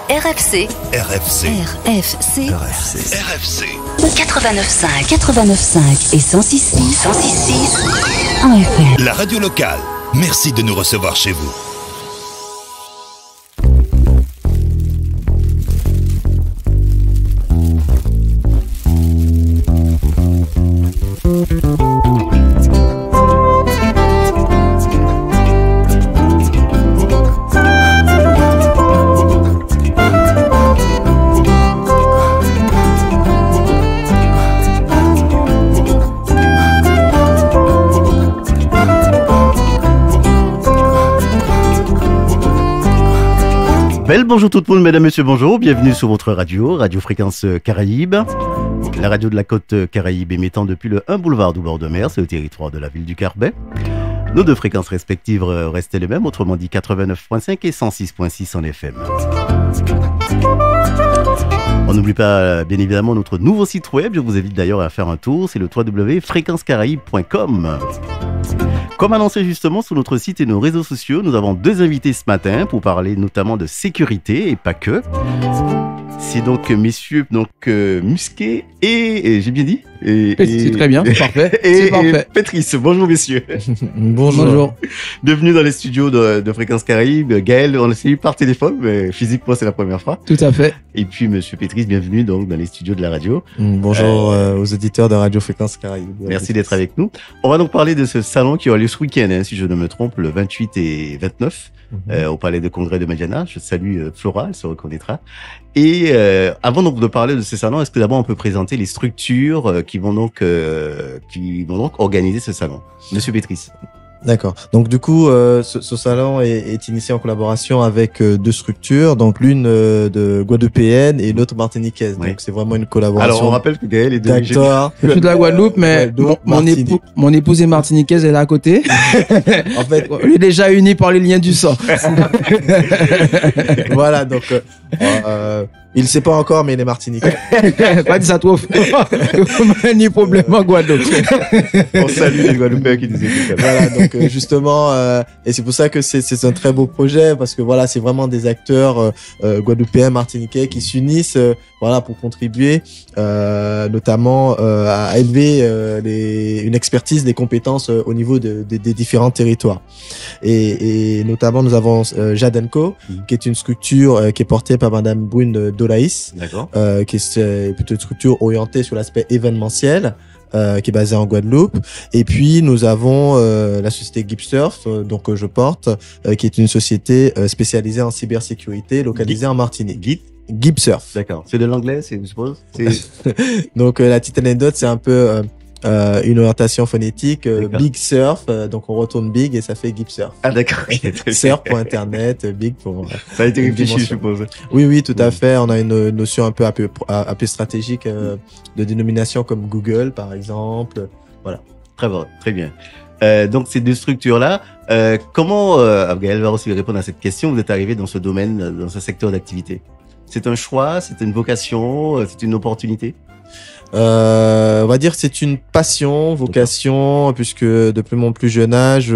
RFC. RFC. RFC. RFC. RFC. 89.5 et 106.6 en FM. La radio locale. Merci de nous recevoir chez vous. Bonjour tout le monde, mesdames, messieurs, bonjour. Bienvenue sur votre radio, Radio Fréquence Caraïbe. La radio de la côte Caraïbe émettant depuis le 1 boulevard du bord de mer, c'est le territoire de la ville du Carbet. Nos deux fréquences respectives restaient les mêmes, autrement dit 89.5 et 106.6 en FM. On n'oublie pas, bien évidemment, notre nouveau site web. Je vous invite d'ailleurs à faire un tour. C'est le www.fréquencecaraïbe.com. Comme annoncé justement sur notre site et nos réseaux sociaux, nous avons deux invités ce matin pour parler notamment de sécurité et pas que. C'est donc messieurs Musquet et j'ai bien dit c'est très bien, c'est parfait. Et Patrice, bonjour messieurs. Bonjour. Bienvenue dans les studios de Fréquence Caraïbe. Gaël, on s'est eu par téléphone, mais physiquement c'est la première fois. Tout à fait. Et puis monsieur Patrice, bienvenue donc dans les studios de la radio. Bonjour aux auditeurs de Radio Fréquence Caraïbe. Merci d'être avec nous. On va donc parler de ce salon qui aura lieu ce week-end, si je ne me trompe, le 28 et 29. Au Palais de Congrès de Mediana. Je salue Flora, elle se reconnaîtra. Et avant donc de parler de ce salon, est-ce que d'abord on peut présenter les structures qui vont donc organiser ce salon? Monsieur Patrice. D'accord. Donc du coup, ce salon est initié en collaboration avec deux structures, donc l'une de guadeloupéenne et l'autre martiniquaise. Oui. Donc c'est vraiment une collaboration. Alors on rappelle que Gaël est de d'acteurs. Je suis de la Guadeloupe, mais mon épouse est martiniquaise, elle est à côté. En fait, on est déjà unis par les liens du sang. Voilà, donc il ne sait pas encore, mais il est martiniquais. Pas dit ça trop. Ni problème en Guadeloupe. On salue les Guadeloupéens qui nous écoutent. Voilà, donc justement, et c'est pour ça que c'est un très beau projet, parce que voilà, c'est vraiment des acteurs guadeloupéens, martiniquais qui s'unissent, voilà, pour contribuer, notamment à élever une expertise, des compétences au niveau des différents territoires. Et notamment, nous avons Jadenco, qui est une structure qui est portée par Madame Brune Dolaïs, qui est plutôt une structure orientée sur l'aspect événementiel. Qui est basée en Guadeloupe. Et puis nous avons la société GipSurf, donc je porte, qui est une société spécialisée en cybersécurité, localisée en Martinique. GipSurf. D'accord. C'est de l'anglais, je suppose. Donc la petite anecdote, c'est un peu une orientation phonétique, Big Surf, donc on retourne Big et ça fait GipSurf. Ah d'accord. Surf pour Internet, Big pour... Ça a été réfléchi, je suppose. Oui, tout à fait. On a une notion un peu stratégique de dénomination comme Google, par exemple. Voilà. Très bon, très bien. Donc ces deux structures-là, comment, Gaël va aussi répondre à cette question, vous êtes arrivé dans ce domaine, dans ce secteur d'activité? C'est un choix, c'est une vocation, c'est une opportunité? On va dire que c'est une vocation, puisque depuis mon plus jeune âge,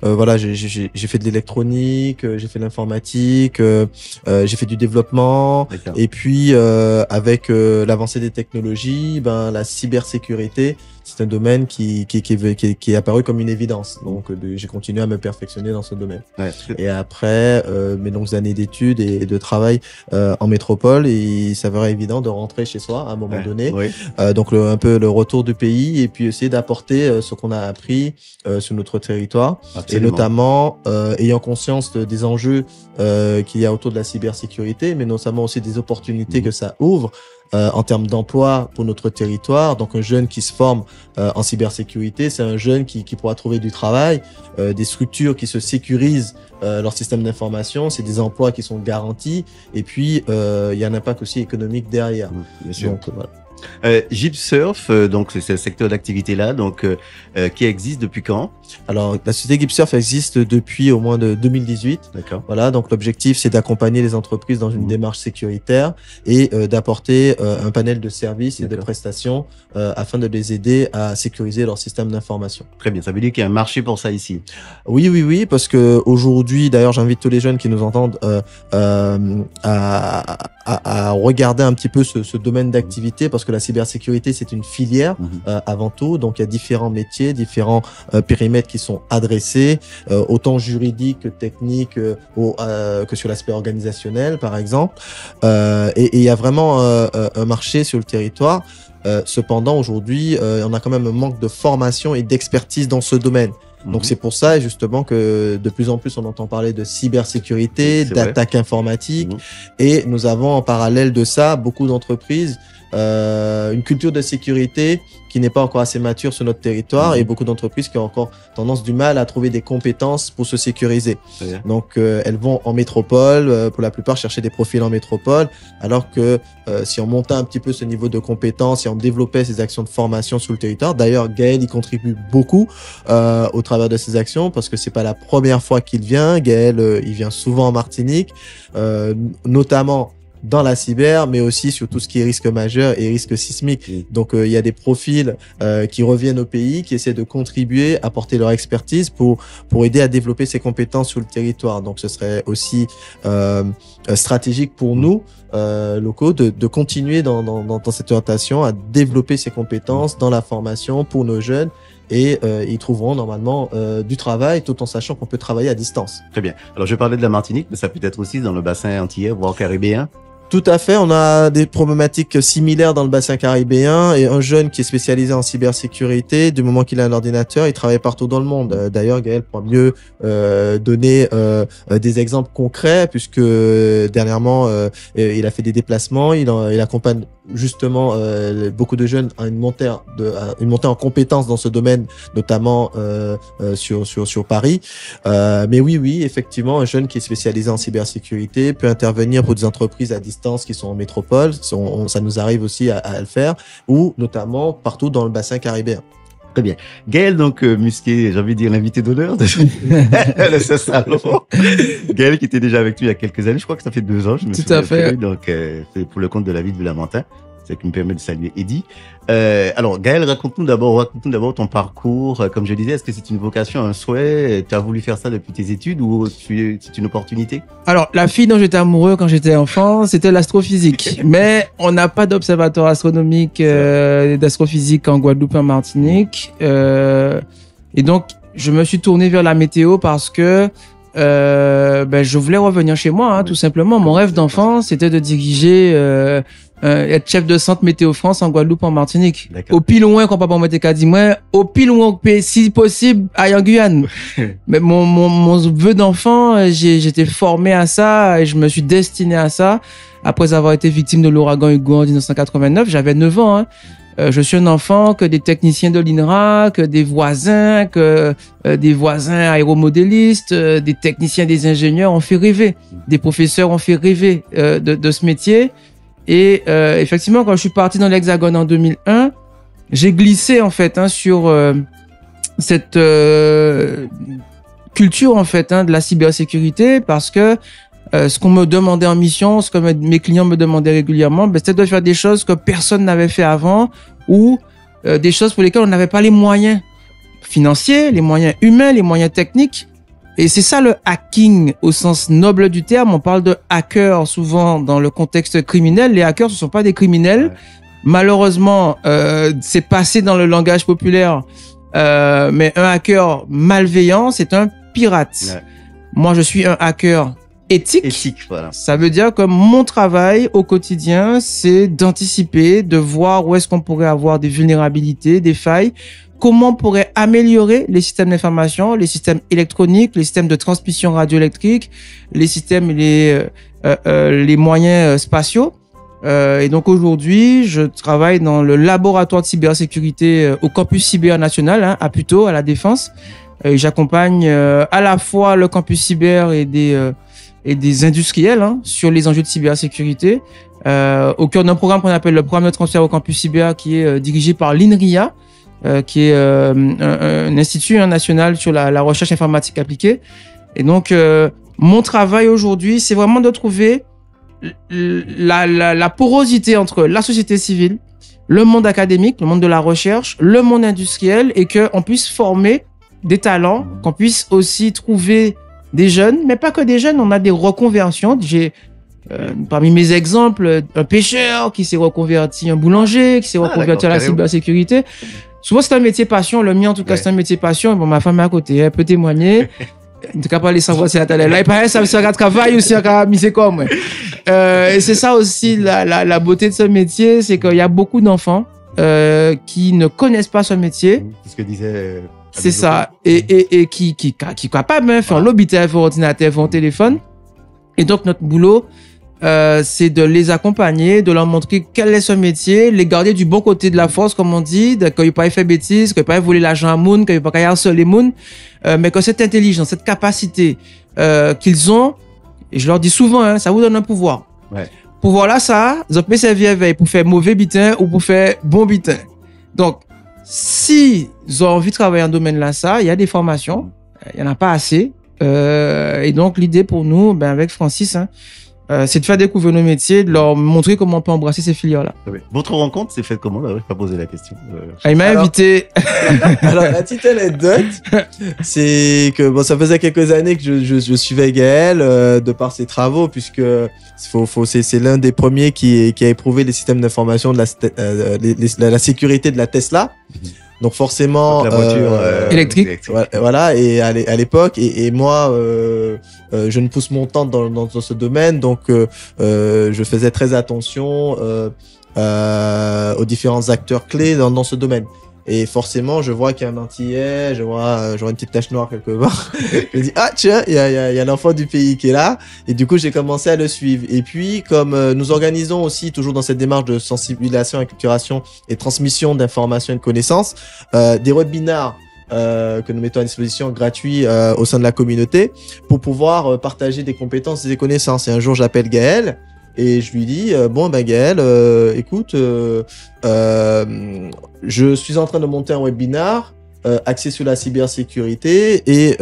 voilà, j'ai fait de l'électronique, j'ai fait de l'informatique, j'ai fait du développement, et puis avec l'avancée des technologies, la cybersécurité, c'est un domaine qui est apparu comme une évidence. Donc j'ai continué à me perfectionner dans ce domaine. Ouais. Et après mes longues années d'études et de travail en métropole, il s'avérait évident de rentrer chez soi à un moment donné. Oui. Donc un peu le retour du pays, et puis essayer d'apporter ce qu'on a appris sur notre territoire. Absolument. Et notamment ayant conscience des enjeux qu'il y a autour de la cybersécurité, mais notamment aussi des opportunités que ça ouvre en termes d'emploi pour notre territoire. Donc un jeune qui se forme en cybersécurité, c'est un jeune qui pourra trouver du travail, des structures qui se sécurisent leur système d'information, c'est des emplois qui sont garantis, et puis il y a un impact aussi économique derrière. Bien sûr. Donc, voilà. GipSurf, donc c'est ce secteur d'activité-là, donc qui existe depuis quand? Alors la société GipSurf existe depuis au moins de 2018. D'accord. Voilà, donc Donc l'objectif, c'est d'accompagner les entreprises dans une démarche sécuritaire et d'apporter un panel de services et de prestations afin de les aider à sécuriser leur système d'information. Très bien, ça veut dire qu'il y a un marché pour ça ici. Oui, parce que aujourd'hui, d'ailleurs, j'invite tous les jeunes qui nous entendent à regarder un petit peu ce domaine d'activité, parce que la cybersécurité, c'est une filière avant tout. Donc, il y a différents métiers, différents périmètres qui sont adressés, autant juridiques que techniques, que sur l'aspect organisationnel, par exemple. Et il y a vraiment un marché sur le territoire. Cependant, aujourd'hui, on a quand même un manque de formation et d'expertise dans ce domaine. Donc c'est pour ça justement que de plus en plus on entend parler de cybersécurité, d'attaque informatique, et nous avons en parallèle de ça beaucoup d'entreprises, une culture de sécurité qui n'est pas encore assez mature sur notre territoire, et beaucoup d'entreprises qui ont encore tendance du mal à trouver des compétences pour se sécuriser. Donc elles vont en métropole, pour la plupart au profils en métropole, alors que si on montait un petit peu ce niveau de compétences, si on développait ces actions de formation sur le territoire, d'ailleurs Gaël y contribue beaucoup au travers de ces actions, parce que c'est pas la première fois qu'il vient. Gaël, il vient souvent en Martinique, notamment dans la cyber, mais aussi sur tout ce qui est risque majeur et risque sismique. Donc, il y a des profils qui reviennent au pays, qui essaient de contribuer, apporter leur expertise pour aider à développer ces compétences sur le territoire. Donc, ce serait aussi stratégique pour nous, locaux, de continuer dans cette orientation à développer ces compétences dans la formation pour nos jeunes. Et ils trouveront normalement du travail, tout en sachant qu'on peut travailler à distance. Très bien. Alors, je parlais de la Martinique, mais ça peut être aussi dans le bassin antillais, voire caribéen. Tout à fait, on a des problématiques similaires dans le bassin caribéen, et un jeune qui est spécialisé en cybersécurité, du moment qu'il a un ordinateur, il travaille partout dans le monde. D'ailleurs, Gaël pourra mieux donner des exemples concrets, puisque dernièrement, il a fait des déplacements, il accompagne justement beaucoup de jeunes à une montée en compétences dans ce domaine, notamment sur Paris. Mais oui, effectivement, un jeune qui est spécialisé en cybersécurité peut intervenir pour des entreprises à distance qui sont en métropole. Ça nous arrive aussi à le faire, ou notamment partout dans le bassin caribéen. Très bien. Gaël, donc, Musquet, j'ai envie de dire l'invité d'honneur de ce salon. Gaël qui était déjà avec nous il y a quelques années, je crois que ça fait 2 ans, je me souviens. Tout à fait. Donc, c'est pour le compte de la ville de Lamentin. C'est qui me permet de saluer Eddy. Alors, Gaël, raconte-nous d'abord ton parcours. Comme je disais, est-ce que c'est une vocation, un souhait? Tu as voulu faire ça depuis tes études, ou c'est une opportunité? Alors, la fille dont j'étais amoureux quand j'étais enfant, c'était l'astrophysique. Mais on n'a pas d'observatoire astronomique d'astrophysique en Guadeloupe et en Martinique. Et donc, je me suis tourné vers la météo parce que je voulais revenir chez moi, tout simplement. Mon rêve d'enfant, c'était de diriger être chef de centre Météo France en Guadeloupe, en Martinique. Au plus loin, quand papa m'était dit, moi, au plus loin, si possible, aille en Guyane. Mais mon vœu d'enfant, j'étais formé à ça et je me suis destiné à ça. Après avoir été victime de l'ouragan Hugo en 1989, j'avais 9 ans, je suis un enfant que des techniciens de l'INRA, que des voisins, aéromodélistes, des techniciens, des ingénieurs ont fait rêver. Des professeurs ont fait rêver de ce métier. Et effectivement, quand je suis parti dans l'Hexagone en 2001, j'ai glissé en fait sur cette culture en fait de la cybersécurité, parce que ce qu'on me demandait en mission, ce que mes clients me demandaient régulièrement, c'était de faire des choses que personne n'avait fait avant, ou des choses pour lesquelles on n'avait pas les moyens financiers, les moyens humains, les moyens techniques. Et c'est ça le hacking au sens noble du terme. On parle de hackers souvent dans le contexte criminel. Les hackers, ce ne sont pas des criminels. Ouais. Malheureusement, c'est passé dans le langage populaire. Mais un hacker malveillant, c'est un pirate. Ouais. Moi, je suis un hacker éthique. Voilà. Ça veut dire que mon travail au quotidien, c'est d'anticiper, de voir où est-ce qu'on pourrait avoir des vulnérabilités, des failles. Comment on pourrait améliorer les systèmes d'information, les systèmes électroniques, les systèmes de transmission radioélectrique, les systèmes, les moyens spatiaux. Et donc aujourd'hui, je travaille dans le laboratoire de cybersécurité au campus cyber national, à Puteaux, à la Défense. J'accompagne à la fois le campus cyber et des industriels sur les enjeux de cybersécurité. Au cœur d'un programme qu'on appelle le programme de transfert au campus cyber, qui est dirigé par l'INRIA, qui est un institut national sur la recherche informatique appliquée. Et donc, mon travail aujourd'hui, c'est vraiment de trouver la porosité entre la société civile, le monde académique, le monde de la recherche, le monde industriel, et qu'on puisse former des talents, qu'on puisse aussi trouver des jeunes, mais pas que des jeunes, on a des reconversions. J'ai parmi mes exemples, un pêcheur qui s'est reconverti, un boulanger qui s'est reconverti à la cybersécurité. Souvent, c'est un métier passion. Le mien, en tout cas, c'est un métier passion. Bon, ma femme est à côté, elle peut témoigner. En tout cas, pas les savoir si elle est là. Et pareil, ça un travail aussi, à mise comme, et c'est ça aussi, la beauté de ce métier, c'est qu'il y a beaucoup d'enfants, qui ne connaissent pas ce métier. C'est ce que disait, c'est ça. Et qui capable, hein, faire l'hôpital, faire ordinateur, faire un téléphone. Et donc, notre boulot, c'est de les accompagner, de leur montrer quel est ce métier, les garder du bon côté de la force, comme on dit, qu'ils n'ont pas fait bêtises, qu'ils n'ont pas volé l'argent à Moon, qu'ils n'ont pas harceler Moon, mais que cette intelligence, cette capacité qu'ils ont, et je leur dis souvent, hein, ça vous donne un pouvoir. Ouais. Pouvoir là, ça, ils peuvent servir pour faire mauvais bitin ou pour faire bon bitin. Donc, si ils ont envie de travailler en domaine là, ça, il y a des formations, il n'y en a pas assez. Et donc, l'idée pour nous, avec Francis, hein, c'est de faire découvrir nos métiers, de leur montrer comment on peut embrasser ces filières-là. Votre rencontre s'est faite comment? Je n'ai pas posé la question. Il m'a invité. Alors, la petite anecdote, c'est que bon, ça faisait quelques années que je suivais Gaël de par ses travaux, puisque c'est l'un des premiers qui a éprouvé les systèmes d'information de la sécurité de la Tesla. Donc forcément, la voiture électrique. Voilà. Et à l'époque, et moi, je ne pousse mon temps dans ce domaine, donc je faisais très attention aux différents acteurs clés dans ce domaine. Et forcément, je vois qu'il y a un Antillais, je vois une petite tache noire quelque part. Je me dis, ah tiens, il y a l'enfant du pays qui est là. Et du coup, j'ai commencé à le suivre. Et puis, comme nous organisons aussi, toujours dans cette démarche de sensibilisation, acculturation et transmission d'informations et de connaissances, des webinars que nous mettons à disposition gratuits au sein de la communauté pour pouvoir partager des compétences et des connaissances. Et un jour, j'appelle Gaël. Et je lui dis, Gaël, écoute, je suis en train de monter un webinar axé sur la cybersécurité et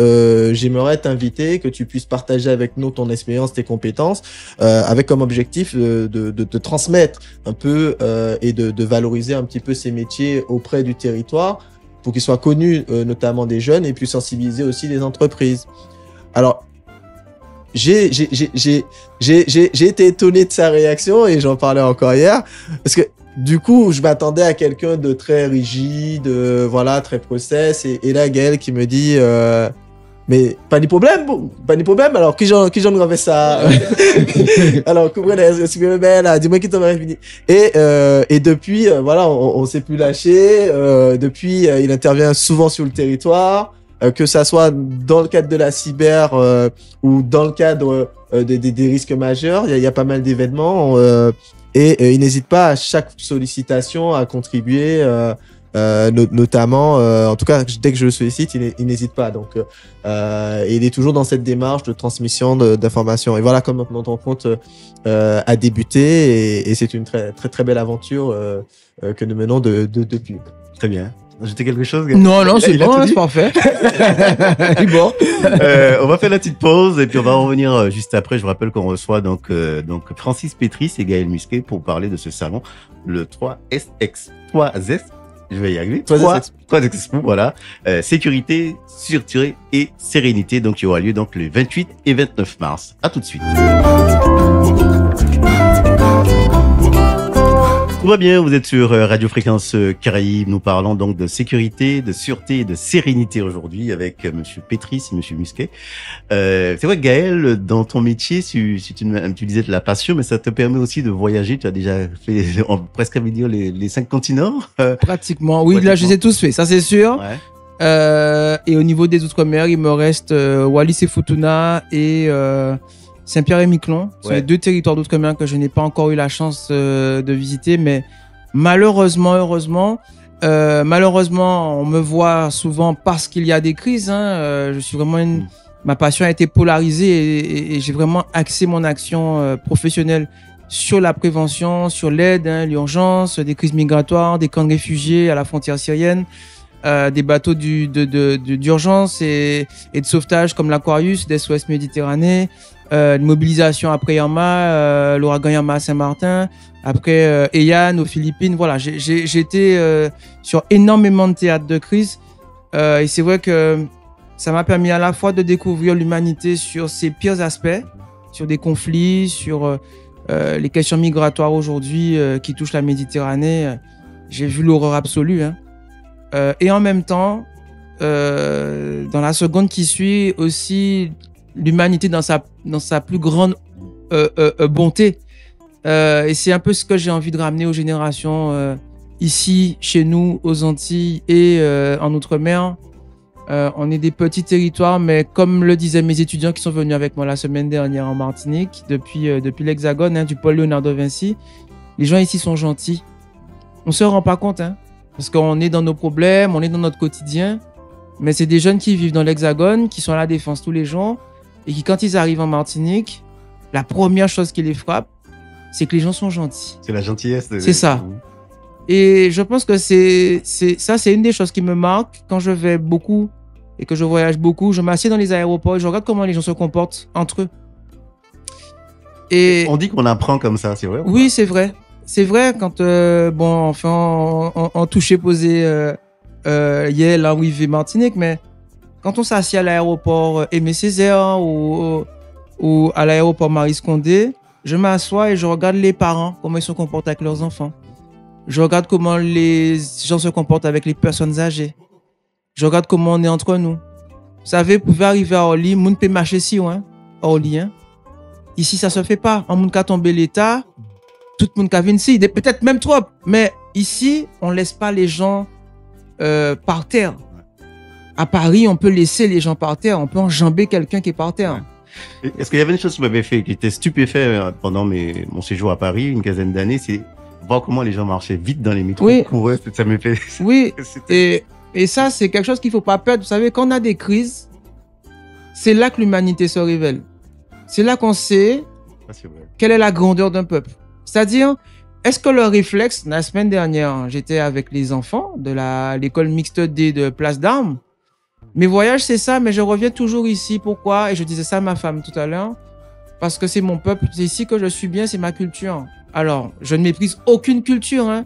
j'aimerais t'inviter que tu puisses partager avec nous ton expérience, tes compétences, avec comme objectif de transmettre un peu et de valoriser un petit peu ces métiers auprès du territoire pour qu'ils soient connus, notamment des jeunes, et puis sensibiliser aussi les entreprises. Alors, j'ai été étonné de sa réaction et j'en parlais encore hier parce que du coup je m'attendais à quelqu'un de très rigide, voilà, très process, et là Gaël qui me dit mais pas de problème, alors qui j'en avait ça alors couvrez les belle, dis-moi qui t'en va fini, et depuis voilà, on s'est plus lâché, depuis il intervient souvent sur le territoire, que ça soit dans le cadre de la cyber ou dans le cadre des risques majeurs. Il y a pas mal d'événements et il n'hésite pas à chaque sollicitation à contribuer, notamment, en tout cas dès que je le sollicite, il n'hésite pas. Donc il est toujours dans cette démarche de transmission d'informations. Et voilà comment notre rencontre a débuté, et c'est une très très très belle aventure que nous menons depuis. Très bien. Ajouter quelque chose? Non, c'est bon, c'est parfait. Bon. On va faire la petite pause et puis on va revenir juste après. Je vous rappelle qu'on reçoit donc Francis Pétris et Gaël Musquet pour parler de ce salon, le 3S. Je vais y arriver. 3S Expo, voilà. Sécurité, sûreté et sérénité. Donc, il y aura lieu donc le 28 et 29 mars. À tout de suite. Tout va bien, vous êtes sur Radio Fréquence Caraïbes. Nous parlons donc de sécurité, de sûreté et de sérénité aujourd'hui avec Monsieur Pétris et Monsieur Musquet. C'est vrai, Gaël, dans ton métier, tu disais de la passion, mais ça te permet aussi de voyager. Tu as déjà fait, presque à dire, les 5 continents. Pratiquement, oui, là je les ai tous faits, ça c'est sûr. Ouais. Et au niveau des Outre-mer, il me reste Wallis et Futuna et Saint-Pierre et Miquelon. C'est les 2 territoires d'outre-mer que je n'ai pas encore eu la chance de visiter, mais malheureusement, on me voit souvent parce qu'il y a des crises. Hein. Je suis vraiment ma passion a été polarisée et j'ai vraiment axé mon action professionnelle sur la prévention, sur l'aide, l'urgence, des crises migratoires, des camps de réfugiés à la frontière syrienne. des bateaux d'urgence et de sauvetage comme l'Aquarius, d'SOS Méditerranée, une mobilisation après Irma, l'ouragan Irma à Saint-Martin, après Haiyan aux Philippines. Voilà, j'ai été sur énormément de théâtres de crise et c'est vrai que ça m'a permis à la fois de découvrir l'humanité sur ses pires aspects, sur des conflits, sur les questions migratoires aujourd'hui qui touchent la Méditerranée. J'ai vu l'horreur absolue, hein. Et en même temps, dans la seconde qui suit, aussi l'humanité dans sa plus grande bonté. Et c'est un peu ce que j'ai envie de ramener aux générations ici, chez nous, aux Antilles et en Outre-mer. On est des petits territoires, mais comme le disaient mes étudiants qui sont venus avec moi la semaine dernière en Martinique, depuis l'Hexagone, hein, du pôle Léonard de Vinci, les gens ici sont gentils. On se rend pas compte, hein, parce qu'on est dans nos problèmes, on est dans notre quotidien, mais c'est des jeunes qui vivent dans l'Hexagone, qui sont à la Défense tous les jours, et qui, quand ils arrivent en Martinique, la première chose qui les frappe, c'est que les gens sont gentils. C'est la gentillesse. C'est ça. Et je pense que c'est une des choses qui me marque quand je vais beaucoup et que je voyage beaucoup. Je m'assieds dans les aéroports et je regarde comment les gens se comportent entre eux. Et on dit qu'on apprend comme ça, c'est vrai? Oui, c'est vrai. C'est vrai quand, enfin, on touchait posé hier, là où il vit Martinique, mais quand on s'assied à l'aéroport Aimé Césaire ou à l'aéroport Maurice Condé, je m'assois et je regarde les parents, comment ils se comportent avec leurs enfants. Je regarde comment les gens se comportent avec les personnes âgées. Je regarde comment on est entre nous. Vous savez, vous pouvez arriver à Orly, moun peut marcher si, hein, Orly, hein. Ici, ça se fait pas. En moun ka tomber l'État, tout le monde qui vient ici, peut-être même trop. Mais ici, on laisse pas les gens par terre. À Paris, on peut laisser les gens par terre. On peut enjamber quelqu'un qui est par terre. Est-ce qu'il y avait une chose qui m'avait fait, qui était stupéfait pendant mon séjour à Paris, une quinzaine d'années, c'est voir comment les gens marchaient vite dans les métros. Oui. Couraient, ça me fait... Oui, et ça, c'est quelque chose qu'il faut pas perdre. Vous savez, quand on a des crises, c'est là que l'humanité se révèle. C'est là qu'on sait quelle est la grandeur d'un peuple. C'est-à-dire, est-ce que le réflexe, la semaine dernière, j'étais avec les enfants de l'école mixte D de Place d'Armes. Mes voyages, c'est ça, mais je reviens toujours ici. Pourquoi? Et je disais ça à ma femme tout à l'heure. Parce que c'est mon peuple, c'est ici que je suis bien, c'est ma culture. Alors, je ne méprise aucune culture, hein,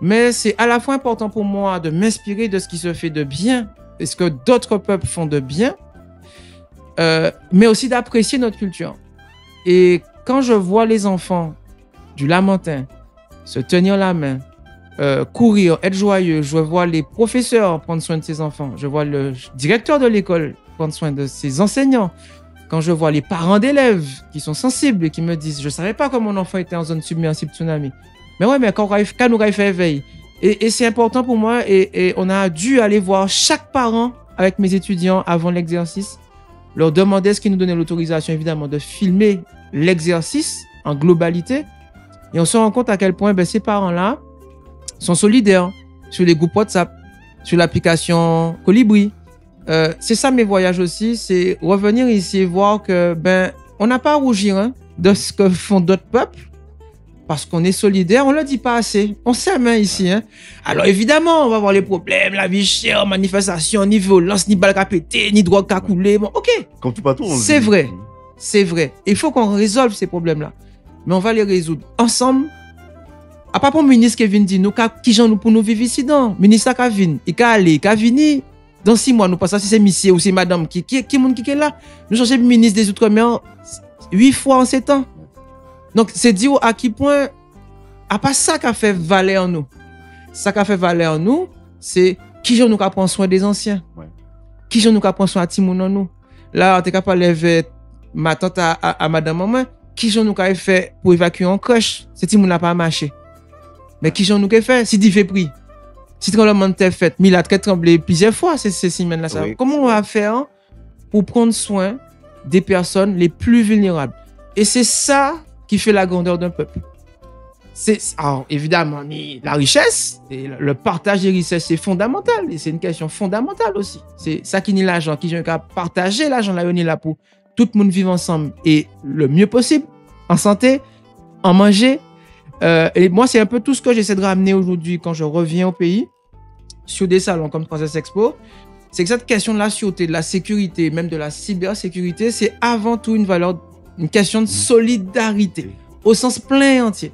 mais c'est à la fois important pour moi de m'inspirer de ce qui se fait de bien et ce que d'autres peuples font de bien, mais aussi d'apprécier notre culture. Et quand je vois les enfants du Lamentin se tenir la main, courir, être joyeux, je vois les professeurs prendre soin de ses enfants, je vois le directeur de l'école prendre soin de ses enseignants, quand je vois les parents d'élèves qui sont sensibles et qui me disent « Je ne savais pas que mon enfant était en zone submersible tsunami. » Mais ouais, mais quand nous avons fait éveil. Et c'est important pour moi et on a dû aller voir chaque parent avec mes étudiants avant l'exercice, leur demander est-ce qu'ils nous donnaient l'autorisation évidemment de filmer l'exercice en globalité. Et on se rend compte à quel point ces parents-là sont solidaires sur les groupes WhatsApp, sur l'application Colibri. C'est ça mes voyages aussi, c'est revenir ici et voir que on n'a pas à rougir, hein, de ce que font d'autres peuples parce qu'on est solidaire, on le dit pas assez, on s'aime, hein, ici, hein. Alors évidemment on va avoir les problèmes, la vie chère, manifestation, ni violence, ni balle à péter, ni drogue à couler, bon ok, comme tout partout, c'est vrai, c'est vrai, il faut qu'on résolve ces problèmes là, mais on va les résoudre ensemble. À pas pour le ministre qui vient dire nous qui j'en nous pour nous vivre ici non, ministre qui vient, il ka aller, ka venir. Dans 6 mois, nous passons si c'est monsieur ou c'est madame qui est là. Nous changeons le ministre des Outre-mer 8 fois en 7 ans. Donc, c'est dire à quel point, à pas ça qu'a fait valer en nous. Ça qu'a fait valer en nous, c'est qui j'en nous prend soin des anciens. Ouais. Qui j'en nous prend soin à Timoun en nous. Là, on est capable de lever ma tante à madame maman. Qui j'en nous fait pour évacuer en crèche. C'est Timoun n'a pas marché. Mais qui j'en nous fait si dit fait pris. Si le tremblement de terre fait, mais il a très tremblé plusieurs fois ces semaines-là. Oui. Comment on va faire pour prendre soin des personnes les plus vulnérables? Et c'est ça qui fait la grandeur d'un peuple. Alors, évidemment, la richesse, et le partage des richesses, c'est fondamental. Et c'est une question fondamentale aussi. C'est ça qui nie l'argent, qui vient partager l'argent, là, on est là pour tout le monde vivre ensemble et le mieux possible, en santé, en manger. Et moi, c'est un peu tout ce que j'essaie de ramener aujourd'hui quand je reviens au pays. sur des salons comme 3S Expo, c'est que cette question de la sûreté, de la sécurité, même de la cybersécurité, c'est avant tout une question de solidarité, au sens plein et entier.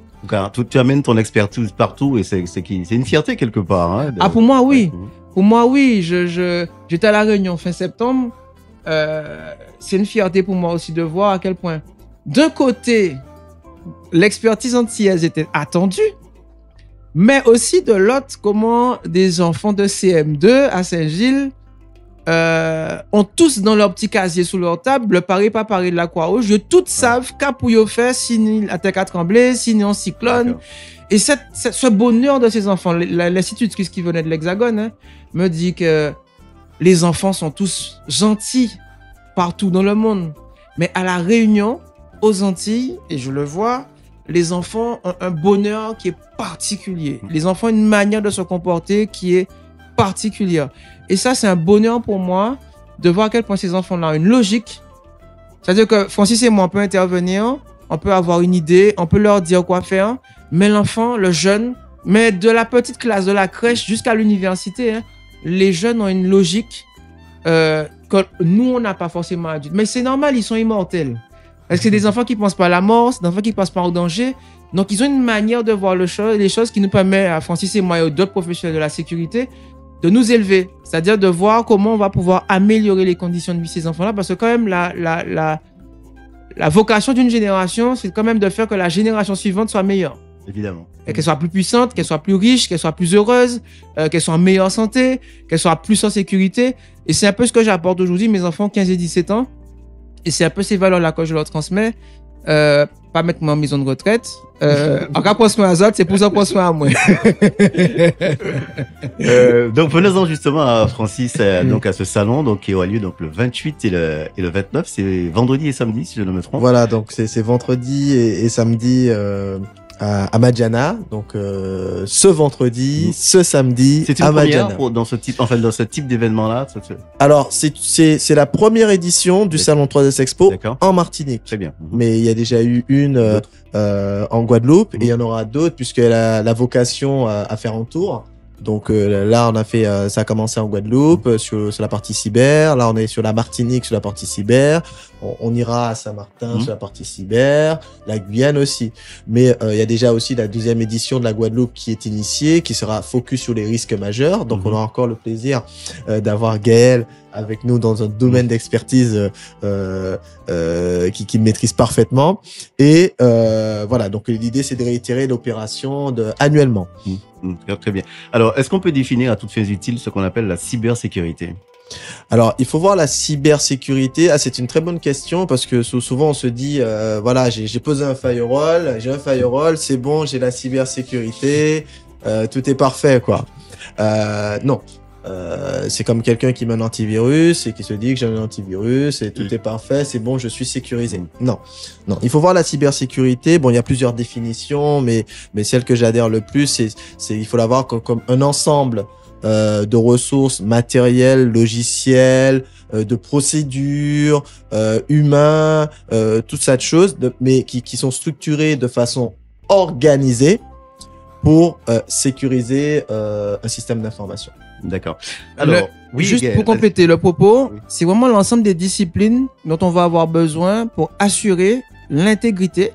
Tu amènes ton expertise partout et c'est une fierté quelque part. Hein, pour moi, oui. Pour moi, oui. J'étais à La Réunion fin septembre. C'est une fierté pour moi aussi de voir à quel point, d'un côté, l'expertise antillaise était attendue, mais aussi de l'autre, comment des enfants de CM2 à Saint-Gilles ont tous dans leur petit casier sous leur table le pari pas pari de la Croix-Rouge. Tous savent qu'à pour y faire si la terre a tremblé, si un cyclone. D'accord. Et ce bonheur de ces enfants, l'institutrice qui venait de l'Hexagone me dit que les enfants sont tous gentils partout dans le monde. Mais à La Réunion, aux Antilles, et je le vois, les enfants ont un bonheur qui est particulier. Les enfants ont une manière de se comporter qui est particulière. Et ça, c'est un bonheur pour moi de voir à quel point ces enfants-là ont une logique. C'est-à-dire que Francis et moi, on peut intervenir, on peut avoir une idée, on peut leur dire quoi faire, mais l'enfant, le jeune, mais de la petite classe, de la crèche jusqu'à l'université, les jeunes ont une logique que nous, on n'a pas forcément adultes. Mais c'est normal, ils sont immortels. Parce que c'est des enfants qui ne pensent pas à la mort, c'est des enfants qui ne pensent pas au danger. Donc, ils ont une manière de voir les choses qui nous permet à Francis et moi et d'autres professionnels de la sécurité de nous élever. C'est-à-dire de voir comment on va pouvoir améliorer les conditions de vie de ces enfants-là. Parce que quand même, la vocation d'une génération, c'est quand même de faire que la génération suivante soit meilleure. Évidemment. Et qu'elle soit plus puissante, qu'elle soit plus riche, qu'elle soit plus heureuse, qu'elle soit en meilleure santé, qu'elle soit plus en sécurité. Et c'est un peu ce que j'apporte aujourd'hui, mes enfants 15 et 17 ans. Et c'est un peu ces valeurs-là que je leur transmets. Pas mettre moi en maison de retraite. En cas, pense-moi à Zot, c'est pour ça pense-moi à moi. Donc, venons-en justement à Francis, donc à ce salon donc, qui aura lieu donc, le 28 et le 29. C'est vendredi et samedi, si je ne me trompe. Voilà, donc c'est vendredi et samedi à Madjana. Donc, ce vendredi, ce samedi à Madjana. Dans ce type d'événement-là. Alors, c'est la première édition du salon 3S Expo en Martinique. Très bien. Mais il y a déjà eu une en Guadeloupe et il y en aura d'autres puisqu'elle a la vocation à faire un tour. Donc là, on a fait, ça a commencé en Guadeloupe sur la partie cyber. Là, on est sur la Martinique sur la partie cyber. On ira à Saint-Martin sur la partie cyber, la Guyane aussi. Mais il y a déjà aussi la deuxième édition de la Guadeloupe qui est initiée, qui sera focus sur les risques majeurs. Donc on a encore le plaisir d'avoir Gaël avec nous dans un domaine d'expertise qui maîtrise parfaitement. Et voilà, donc l'idée c'est de réitérer l'opération annuellement. Très bien. Alors, est-ce qu'on peut définir à toutes fins utiles ce qu'on appelle la cybersécurité? Alors, il faut voir la cybersécurité. Ah, c'est une très bonne question parce que souvent on se dit, voilà, j'ai posé un firewall, c'est bon, j'ai la cybersécurité, tout est parfait, quoi. Non. C'est comme quelqu'un qui met un antivirus et qui se dit que j'ai un antivirus et tout est parfait, c'est bon, je suis sécurisé. Non, il faut voir la cybersécurité. Bon, il y a plusieurs définitions, mais celle que j'adhère le plus, il faut la voir comme un ensemble de ressources matérielles, logicielles, de procédures, humains, toutes ces choses, mais qui sont structurées de façon organisée pour sécuriser un système d'information. D'accord. Alors, juste pour compléter le propos, c'est vraiment l'ensemble des disciplines dont on va avoir besoin pour assurer l'intégrité.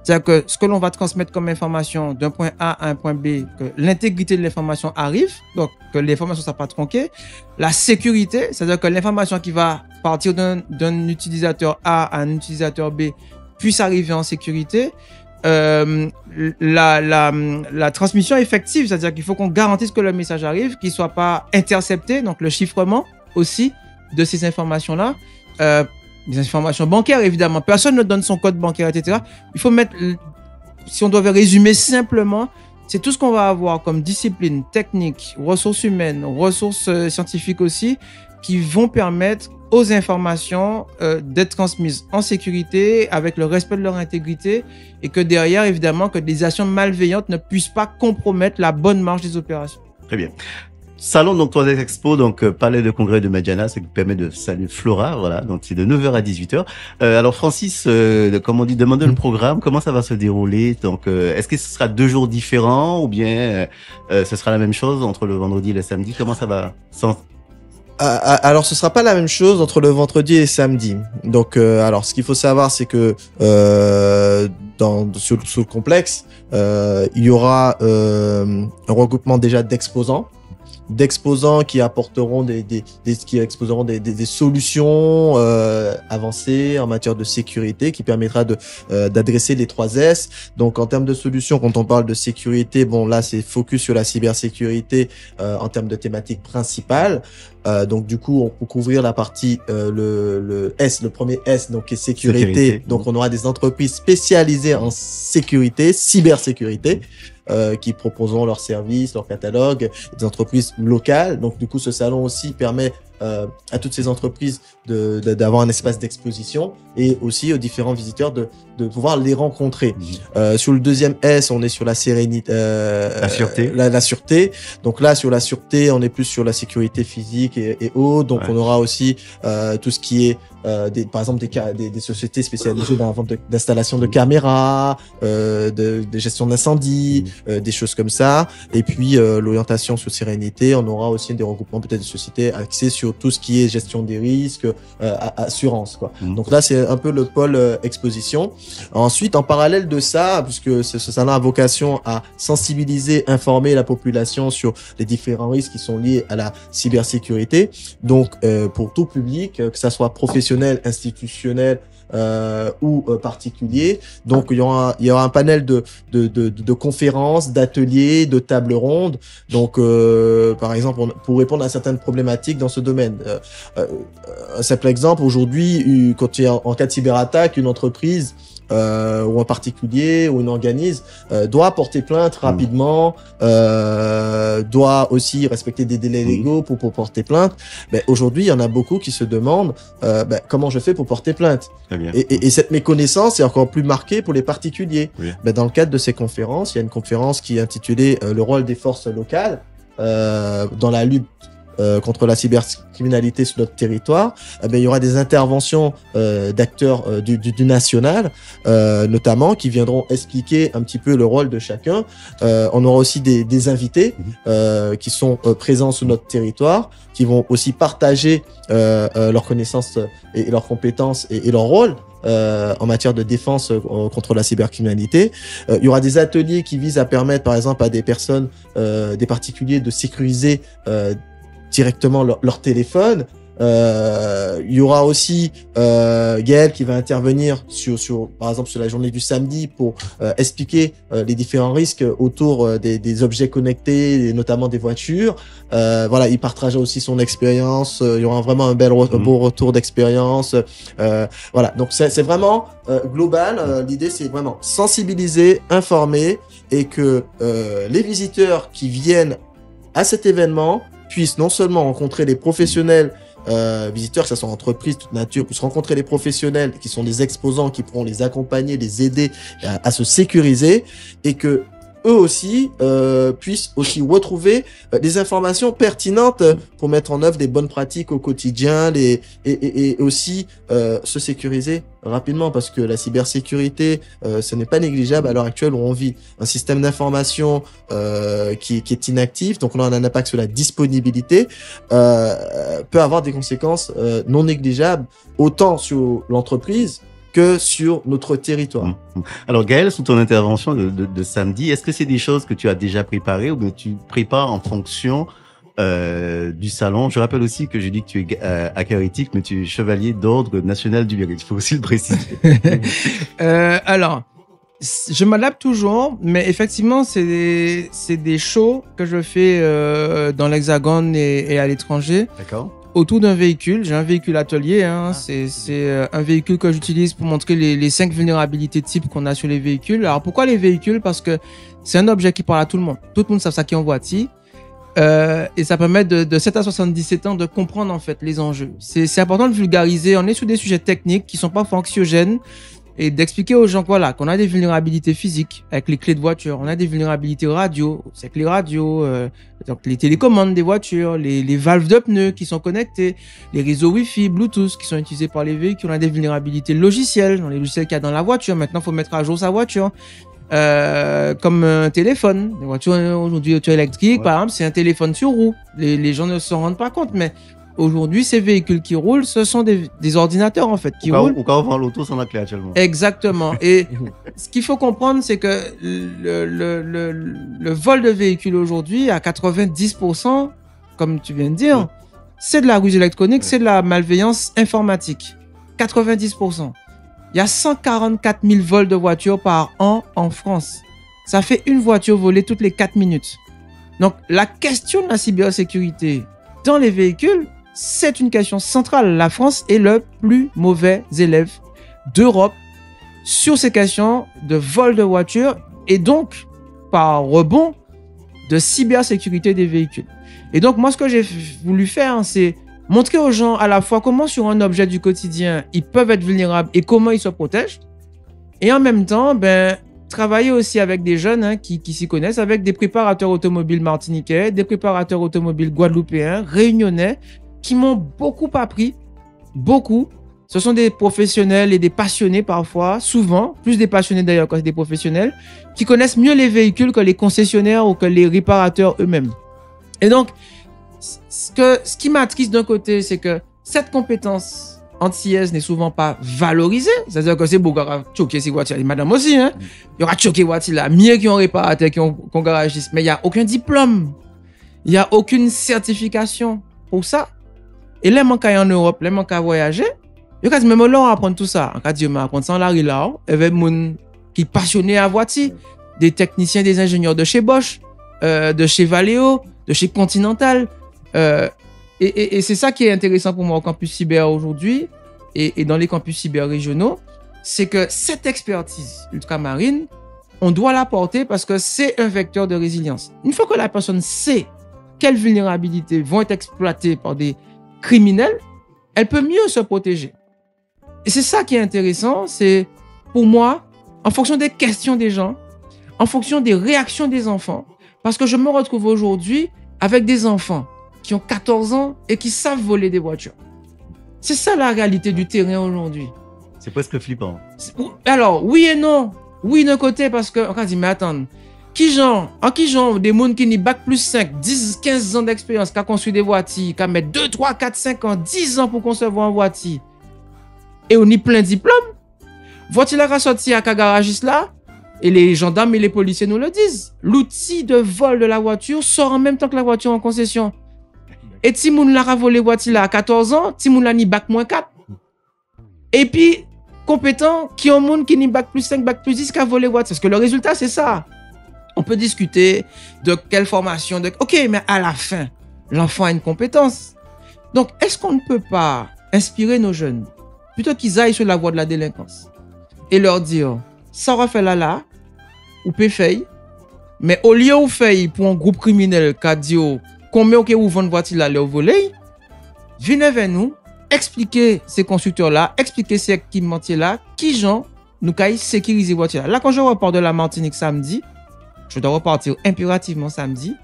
C'est-à-dire que ce que l'on va transmettre comme information d'un point A à un point B, que l'intégrité de l'information arrive, donc que l'information ne soit pas tronquée. La sécurité, c'est-à-dire que l'information qui va partir d'un utilisateur A à un utilisateur B puisse arriver en sécurité. La transmission effective, c'est-à-dire qu'il faut qu'on garantisse que le message arrive, qu'il ne soit pas intercepté, donc le chiffrement aussi de ces informations-là. Des informations bancaires, évidemment. Personne ne donne son code bancaire, etc. Il faut mettre, si on devait résumer simplement, c'est tout ce qu'on va avoir comme discipline technique, ressources humaines, ressources scientifiques aussi, qui vont permettre aux informations d'être transmises en sécurité, avec le respect de leur intégrité, et que derrière, évidemment, que des actions malveillantes ne puissent pas compromettre la bonne marche des opérations. Très bien. salon, donc 3S Expo, donc palais de congrès de Mediana, ça qui permet de saluer Flora, voilà, donc c'est de 9h à 18h. Alors Francis, comme on dit, demandez le programme, comment ça va se dérouler? Donc est-ce que ce sera 2 jours différents ou bien ce sera la même chose entre le vendredi et le samedi? Comment ça va? Alors, ce sera pas la même chose entre le vendredi et le samedi. Donc, alors, ce qu'il faut savoir, c'est que sur le complexe, il y aura un regroupement déjà d'exposants qui apporteront qui exposeront des solutions avancées en matière de sécurité, qui permettra d'adresser les 3S. Donc en termes de solutions, quand on parle de sécurité, bon là c'est focus sur la cybersécurité en termes de thématique principale. Donc du coup on peut couvrir la partie le premier S, donc qui est sécurité. Donc on aura des entreprises spécialisées en sécurité, cybersécurité. Qui proposeront leurs services, leur catalogue, des entreprises locales. Donc, du coup, ce salon aussi permet à toutes ces entreprises d'avoir un espace d'exposition et aussi aux différents visiteurs de pouvoir les rencontrer. Sur le deuxième S, on est sur la sérénité, la sûreté. La sûreté. Donc là, sur la sûreté, on est plus sur la sécurité physique et autres. Donc, on aura aussi tout ce qui est par exemple des sociétés spécialisées dans la vente d'installation de caméras, de gestion d'incendie, des choses comme ça. Et puis l'orientation sur sérénité, on aura aussi des regroupements peut-être de sociétés axées sur tout ce qui est gestion des risques, assurance quoi. Donc là c'est un peu le pôle exposition. Ensuite en parallèle de ça, puisque ce salon a vocation à sensibiliser, informer la population sur les différents risques qui sont liés à la cybersécurité. Donc pour tout public, que ça soit professionnel, institutionnel ou particulier. Donc il y aura un panel de conférences, d'ateliers, de tables rondes. Donc par exemple pour répondre à certaines problématiques dans ce domaine. Un simple exemple, aujourd'hui quand il y a en cas de cyberattaque, une entreprise ou un particulier ou un organisme doit porter plainte rapidement, doit aussi respecter des délais légaux pour porter plainte. Mais aujourd'hui, il y en a beaucoup qui se demandent comment je fais pour porter plainte. Et cette méconnaissance est encore plus marquée pour les particuliers. Dans le cadre de ces conférences, il y a une conférence qui est intitulée le rôle des forces locales dans la lutte contre la cybercriminalité sur notre territoire. Il y aura des interventions d'acteurs du national, notamment, qui viendront expliquer un petit peu le rôle de chacun. On aura aussi des invités qui sont présents sur notre territoire, qui vont aussi partager leurs connaissances et leurs compétences et leur rôle en matière de défense contre la cybercriminalité. Il y aura des ateliers qui visent à permettre, par exemple, à des personnes, des particuliers, de sécuriser directement leur téléphone. Il y aura aussi Gaël qui va intervenir par exemple sur la journée du samedi pour expliquer les différents risques autour des objets connectés, et notamment des voitures. Voilà, il partagera aussi son expérience. Il y aura vraiment un beau retour d'expérience. Voilà, donc c'est vraiment global. L'idée c'est vraiment sensibiliser, informer et que les visiteurs qui viennent à cet événement puissent non seulement rencontrer les professionnels visiteurs, que ce soit entreprises, toute nature, puissent rencontrer les professionnels qui sont des exposants qui pourront les accompagner, les aider à se sécuriser et que eux aussi puissent aussi retrouver des informations pertinentes pour mettre en œuvre des bonnes pratiques au quotidien et aussi se sécuriser rapidement parce que la cybersécurité ce n'est pas négligeable à l'heure actuelle où on vit un système d'information qui est inactif, donc on a un impact sur la disponibilité, peut avoir des conséquences non négligeables autant sur l'entreprise que sur notre territoire. Alors Gaël, sous ton intervention de samedi, est-ce que c'est des choses que tu as déjà préparées ou bien tu prépares en fonction du salon? Je rappelle aussi que j'ai dit que tu es hacker éthique, mais tu es chevalier d'ordre national du mérite. Il faut aussi le préciser. Alors, je m'adapte toujours, mais effectivement, c'est des shows que je fais dans l'Hexagone et à l'étranger. D'accord. Autour d'un véhicule. J'ai un véhicule atelier. C'est un véhicule que j'utilise pour montrer les 5 vulnérabilités types qu'on a sur les véhicules. Alors, pourquoi les véhicules? Parce que c'est un objet qui parle à tout le monde. Tout le monde sait ça qui est en voiture. Et ça permet de 7 à 77 ans de comprendre en fait les enjeux. C'est important de vulgariser. On est sur des sujets techniques qui sont pas anxiogènes. et d'expliquer aux gens voilà, qu'on a des vulnérabilités physiques avec les clés de voiture, on a des vulnérabilités radio, c'est que les radios, donc les télécommandes des voitures, les valves de pneus qui sont connectées, les réseaux Wi-Fi, Bluetooth qui sont utilisés par les véhicules, on a des vulnérabilités logicielles, dans les logiciels qu'il y a dans la voiture. Maintenant, il faut mettre à jour sa voiture. Comme un téléphone. Les voitures aujourd'hui, voitures électriques, par exemple, c'est un téléphone sur roue. Les gens ne s'en rendent pas compte, mais aujourd'hui, ces véhicules qui roulent, ce sont des ordinateurs, en fait, qui roulent. Ou quand on vend l'auto sans la clé actuellement. Exactement. Et ce qu'il faut comprendre, c'est que le vol de véhicules aujourd'hui, à 90%, comme tu viens de dire, c'est de la ruse électronique, c'est de la malveillance informatique. 90%. Il y a 144 000 vols de voitures par an en France. Ça fait une voiture volée toutes les 4 minutes. Donc, la question de la cybersécurité dans les véhicules, c'est une question centrale. La France est le plus mauvais élève d'Europe sur ces questions de vol de voitures et donc, par rebond, de cybersécurité des véhicules. Et donc, moi, ce que j'ai voulu faire, c'est montrer aux gens à la fois comment sur un objet du quotidien, ils peuvent être vulnérables et comment ils se protègent. Et en même temps, travailler aussi avec des jeunes qui s'y connaissent, avec des préparateurs automobiles martiniquais, des préparateurs automobiles guadeloupéens, réunionnais, qui m'ont beaucoup appris. Beaucoup. Ce sont des professionnels et des passionnés parfois, souvent, plus des passionnés d'ailleurs que des professionnels, qui connaissent mieux les véhicules que les concessionnaires ou que les réparateurs eux-mêmes. Et donc, ce qui m'attriste d'un côté, c'est que cette compétence antillaise n'est souvent pas valorisée. C'est-à-dire que c'est beaucoup à choquer ces voitures. Et madame aussi, il y aura choqué voitures là, mieux qui ont réparateur, qui ont garagiste. Mais il n'y a aucun diplôme. Il n'y a aucune certification pour ça. Et les manques en Europe, les manques à voyager, il y a même là, on apprend tout ça. En cas de on apprend ça en l'arrêt là, avec des gens qui sont passionnés à voiture, des techniciens, des ingénieurs de chez Bosch, de chez Valeo, de chez Continental. Et c'est ça qui est intéressant pour moi au campus cyber aujourd'hui et dans les campus cyber régionaux, c'est que cette expertise ultramarine, on doit la porter parce que c'est un vecteur de résilience. Une fois que la personne sait quelles vulnérabilités vont être exploitées par des criminels, elle peut mieux se protéger. Et c'est ça qui est intéressant, c'est pour moi, en fonction des questions des gens, en fonction des réactions des enfants, parce que je me retrouve aujourd'hui avec des enfants qui ont 14 ans et qui savent voler des voitures. C'est ça la réalité du terrain aujourd'hui. C'est presque flippant. Alors, oui et non. Oui d'un côté parce que, on va dire, mais attends, qui genre des gens qui n'ont bac plus 5, 10, 15 ans d'expérience, qui ont construit des voitures, qui ont mis 2, 3, 4, 5 ans, 10 ans pour concevoir une voiture, et on y plein de diplômes. Voiture là qui a sorti à garagiste là, et les gendarmes et les policiers nous le disent. L'outil de vol de la voiture sort en même temps que la voiture en concession. Et si moun la volé voiture là à 14 ans, si moun la ni bac moins 4. Et puis, compétent, qui ont moun qui ni bac plus 5, bac plus 10 qui a volé voiture. Parce que le résultat, c'est ça. On peut discuter de quelle formation, ok, mais à la fin, l'enfant a une compétence. Donc, est-ce qu'on ne peut pas inspirer nos jeunes, plutôt qu'ils aillent sur la voie de la délinquance, et leur dire, ça aura fait là, ou peut faire, mais au lieu où faire pour un groupe criminel qui a dit, combien vous vendez voiture là, le voler, venez vers nous, expliquer ces constructeurs-là, expliquer ces équipementiers-là, qui gens nous caillent sécuriser voiture là. Là, quand je repars de la Martinique samedi, je dois repartir impérativement samedi,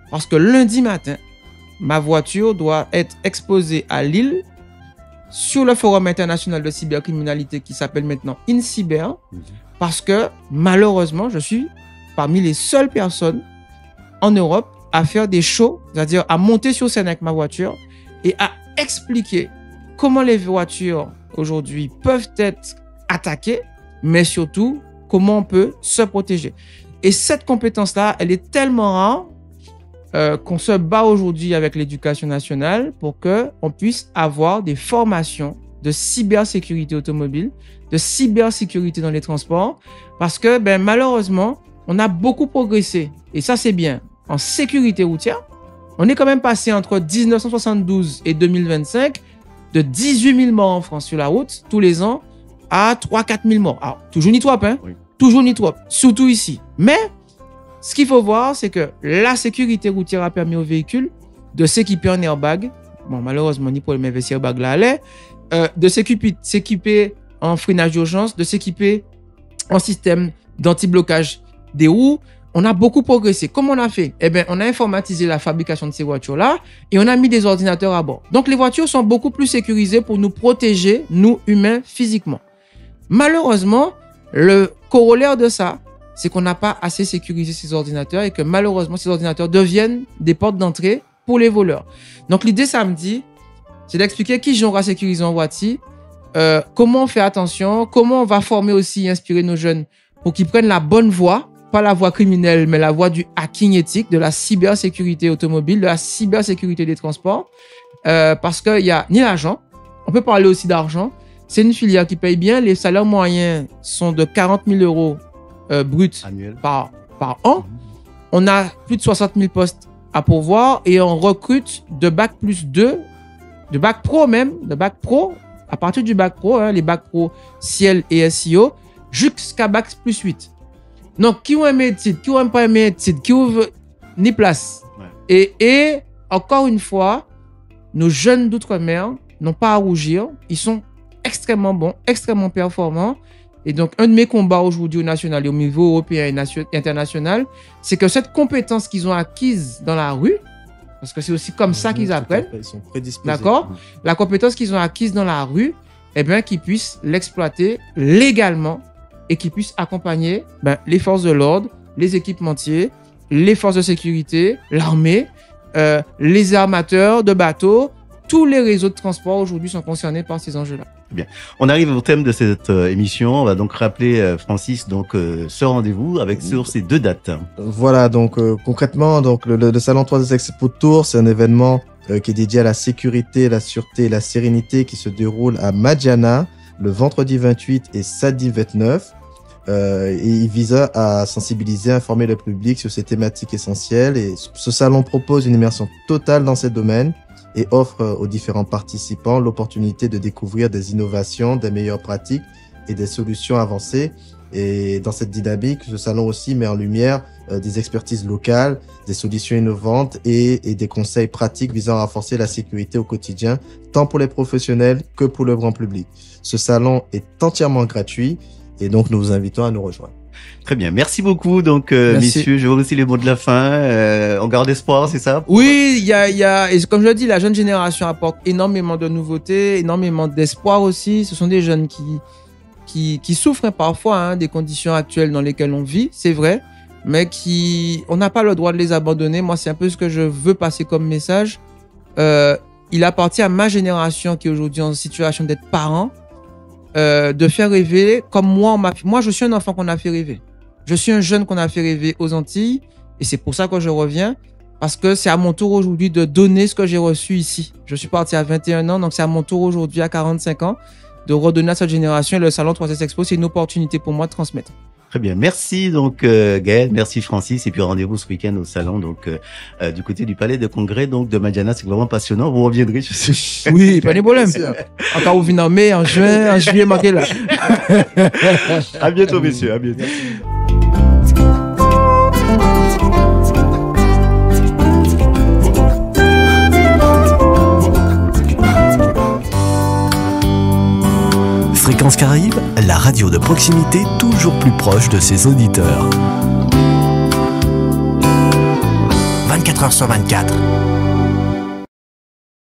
parce que lundi matin, ma voiture doit être exposée à Lille sur le forum international de cybercriminalité qui s'appelle maintenant InCyber, parce que malheureusement, je suis parmi les seules personnes en Europe à faire des shows, c'est-à-dire à monter sur scène avec ma voiture et à expliquer comment les voitures aujourd'hui peuvent être attaquées, mais surtout comment on peut se protéger. Et cette compétence-là, elle est tellement rare qu'on se bat aujourd'hui avec l'éducation nationale pour qu'on puisse avoir des formations de cybersécurité automobile, de cybersécurité dans les transports, parce que malheureusement, on a beaucoup progressé, et ça c'est bien, en sécurité routière. On est quand même passé entre 1972 et 2025 de 18 000 morts en France sur la route tous les ans à 3-4 000 morts. Alors, toujours ni trop, hein? Oui. Toujours ni trop, surtout ici. Mais ce qu'il faut voir, c'est que la sécurité routière a permis aux véhicules de s'équiper en airbag. Bon, malheureusement, ni pour le airbag là allait. De s'équiper en freinage d'urgence, de s'équiper en système d'anti-blocage des roues. On a beaucoup progressé. Comment on a fait? Eh bien, on a informatisé la fabrication de ces voitures-là et on a mis des ordinateurs à bord. Donc, les voitures sont beaucoup plus sécurisées pour nous protéger, nous, humains, physiquement. Malheureusement, le corollaire de ça, c'est qu'on n'a pas assez sécurisé ces ordinateurs et que malheureusement, ces ordinateurs deviennent des portes d'entrée pour les voleurs. Donc, l'idée samedi, c'est d'expliquer qui j'aurai sécurisé en voiture, comment on fait attention, comment on va former aussi et inspirer nos jeunes pour qu'ils prennent la bonne voie, pas la voie criminelle, mais la voie du hacking éthique, de la cybersécurité automobile, de la cybersécurité des transports, parce qu'il n'y a ni l'argent, on peut parler aussi d'argent, c'est une filière qui paye bien, les salaires moyens sont de 40 000 euros bruts par an, on a plus de 60 000 postes à pourvoir et on recrute de bac plus 2, de bac pro même, de bac pro, à partir du bac pro, les bacs pro Ciel et SEO, jusqu'à bac plus 8. Donc, qui ont un métier, qui n'ont pas un métier, qui ouvrent ni place. Ouais. Et encore une fois, nos jeunes d'outre-mer n'ont pas à rougir. Ils sont extrêmement bons, extrêmement performants. Et donc, un de mes combats aujourd'hui au national et au niveau européen et international, c'est que cette compétence qu'ils ont acquise dans la rue, parce que c'est aussi comme ça qu'ils apprennent. Ils sont prédisposés. D'accord? La compétence qu'ils ont acquise dans la rue, eh bien, qu'ils puissent l'exploiter légalement et qu'ils puissent accompagner les forces de l'ordre, les équipementiers, les forces de sécurité, l'armée, les armateurs de bateaux. Tous les réseaux de transport aujourd'hui sont concernés par ces enjeux-là. Bien. On arrive au thème de cette émission. On va donc rappeler, Francis, ce rendez-vous sur ces 2 dates. Voilà, donc concrètement, donc le Salon 3S Expo Tour, c'est un événement qui est dédié à la sécurité, la sûreté et la sérénité qui se déroule à Madjana le vendredi 28 et samedi 29. Et il vise à sensibiliser, informer le public sur ces thématiques essentielles. Et ce salon propose une immersion totale dans ces domaines et offre aux différents participants l'opportunité de découvrir des innovations, des meilleures pratiques et des solutions avancées. Et dans cette dynamique, ce salon aussi met en lumière des expertises locales, des solutions innovantes et des conseils pratiques visant à renforcer la sécurité au quotidien, tant pour les professionnels que pour le grand public. Ce salon est entièrement gratuit et donc nous vous invitons à nous rejoindre. Très bien, merci beaucoup. Donc, messieurs, je vois aussi les mots de la fin. On garde espoir, c'est ça? Oui, il y a, et comme je le dis, la jeune génération apporte énormément de nouveautés, énormément d'espoir aussi. Ce sont des jeunes qui souffrent parfois des conditions actuelles dans lesquelles on vit, c'est vrai, mais on n'a pas le droit de les abandonner. Moi, c'est un peu ce que je veux passer comme message. Il appartient à ma génération qui est aujourd'hui en situation d'être parent, de faire rêver comme moi. Moi, je suis un enfant qu'on a fait rêver. Je suis un jeune qu'on a fait rêver aux Antilles et c'est pour ça que je reviens parce que c'est à mon tour aujourd'hui de donner ce que j'ai reçu ici. Je suis parti à 21 ans, donc c'est à mon tour aujourd'hui à 45 ans de redonner à cette génération. Et le Salon 3S Expo, c'est une opportunité pour moi de transmettre. Très bien, merci donc Gaël, merci Francis, et puis rendez-vous ce week-end au salon donc du côté du Palais de Congrès donc de Madjana, c'est vraiment passionnant. Vous reviendrez, je suis. Oui, pas de problème. Encore vous venez en mai, en juin, en juillet, marquez là. À bientôt, messieurs, à bientôt. Fréquence Caraïbes, la radio de proximité toujours plus proche de ses auditeurs. 24h sur 24.